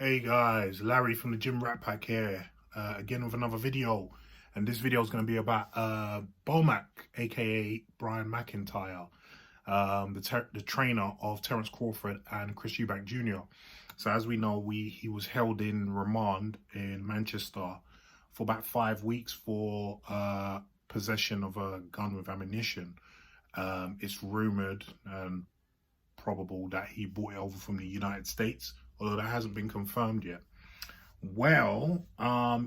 Hey guys, Larry from the Gym Rat Pack here, again with another video. And this video is going to be about Bomac, aka Brian McIntyre, the trainer of Terence Crawford and Chris Eubank Jr. So as we know, he was held in remand in Manchester for about 5 weeks for possession of a gun with ammunition. It's rumored and probable that he brought it over from the United States, although that hasn't been confirmed yet. Well,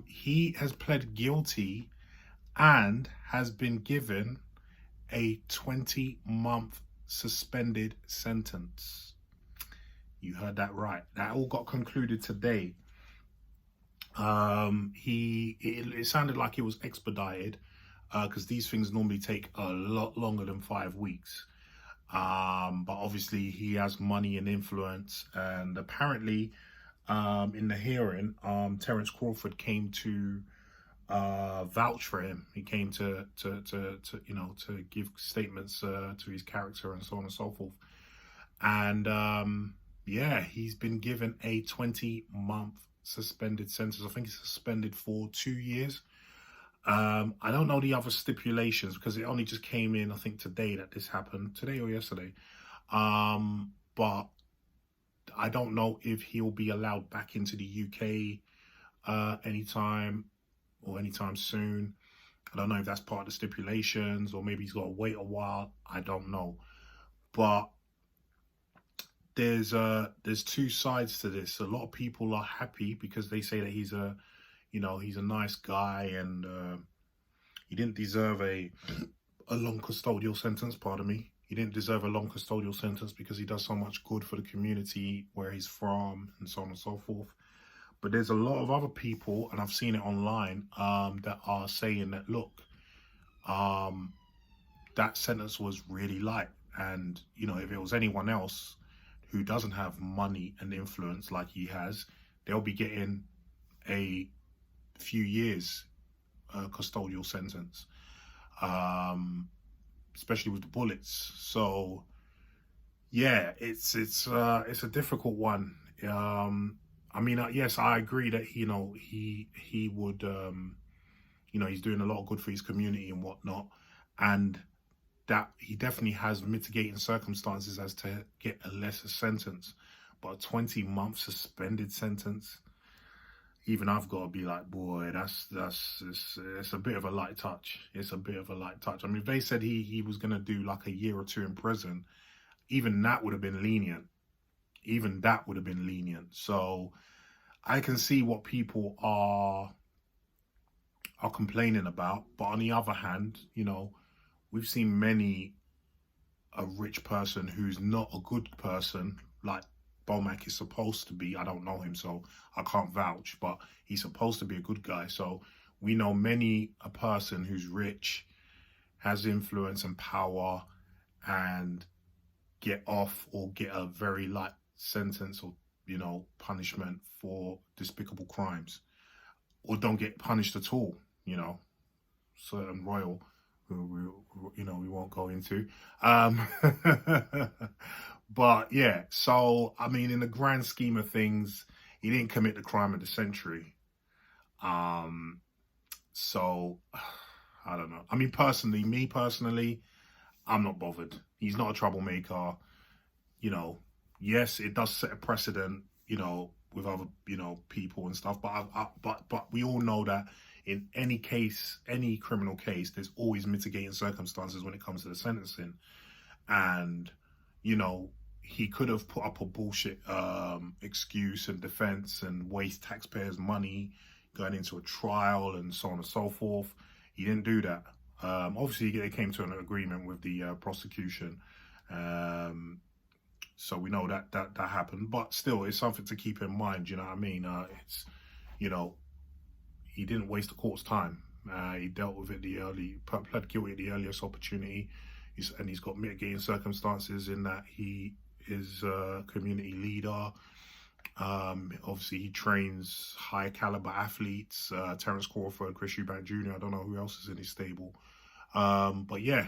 he has pled guilty and has been given a 20-month suspended sentence. You heard that right. That all got concluded today. It sounded like it was expedited because these things normally take a lot longer than 5 weeks. But obviously he has money and influence, and apparently in the hearing, Terence Crawford came to vouch for him. He came to give statements to his character and so on and so forth. And yeah, he's been given a 20-month suspended sentence. I think he's suspended for 2 years. I don't know the other stipulations because it only just came in, I think, today that this happened, today or yesterday. But I don't know if he'll be allowed back into the UK anytime soon. I don't know if that's part of the stipulations, or maybe he's got to wait a while. I don't know. But there's two sides to this. A lot of people are happy because they say that he's a nice guy, and he didn't deserve a long custodial sentence, pardon me. He didn't deserve a long custodial sentence because he does so much good for the community where he's from and so on and so forth. But there's a lot of other people, and I've seen it online, that are saying that, look, that sentence was really light. And, if it was anyone else who doesn't have money and influence like he has, they'll be getting a few years custodial sentence, especially with the bullets. So yeah, it's a difficult one. I mean, yes, I agree that he would he's doing a lot of good for his community and whatnot, and that he definitely has mitigating circumstances as to get a lesser sentence. But a 20-month suspended sentence, even I've got to be like, boy, it's a bit of a light touch. It's a bit of a light touch. I mean, if they said he was going to do like a year or two in prison, even that would have been lenient. Even that would have been lenient. So I can see what people are complaining about. But on the other hand, we've seen a rich person who's not a good person, like Bomac is supposed to be. I don't know him, so I can't vouch, but he's supposed to be a good guy. So we know many a person who's rich, has influence and power, and get off or get a very light sentence or punishment for despicable crimes, or don't get punished at all. Certain royal who we won't go into. But yeah, so I mean, in the grand scheme of things, he didn't commit the crime of the century. So I don't know. I mean, me personally, I'm not bothered. He's not a troublemaker. Yes, it does set a precedent, with other, people and stuff. But we all know that in any case, any criminal case, there's always mitigating circumstances when it comes to the sentencing. And, he could have put up a bullshit excuse and defense and waste taxpayers' money going into a trial and so on and so forth. He didn't do that. Obviously, they came to an agreement with the prosecution. So we know that happened. But still, it's something to keep in mind, you know what I mean? It's, he didn't waste the court's time. He dealt with it pled guilty at the earliest opportunity. And he's got mitigating circumstances in that he is a community leader. Obviously, he trains high caliber athletes, Terence Crawford, Chris Eubank Jr. I don't know who else is in his stable. But yeah,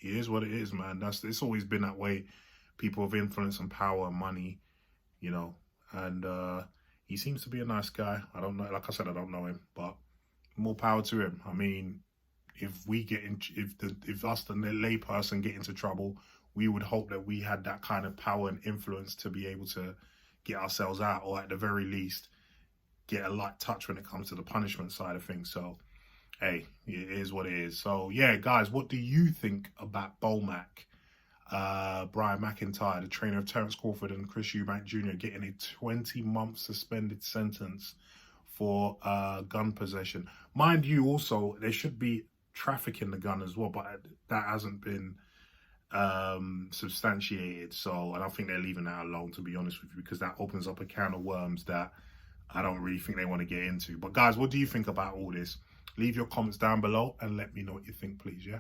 it is what it is, man. It's always been that way. People of influence and power and money, and he seems to be a nice guy. I don't know, like I said, I don't know him, but more power to him. I mean, if we get in, if us the lay person get into trouble, we would hope that we had that kind of power and influence to be able to get ourselves out, or at the very least get a light touch when it comes to the punishment side of things. So hey, it is what it is. So yeah, guys, what do you think about Bomac, Brian McIntyre, the trainer of Terence Crawford and Chris Eubank Jr., getting a 20-month suspended sentence for gun possession? Mind you, also, there should be trafficking the gun as well, but that hasn't been substantiated. So I don't think they're leaving that alone, to be honest with you, because that opens up a can of worms that I don't really think they want to get into. But guys, what do you think about all this? Leave your comments down below and let me know what you think, please, yeah?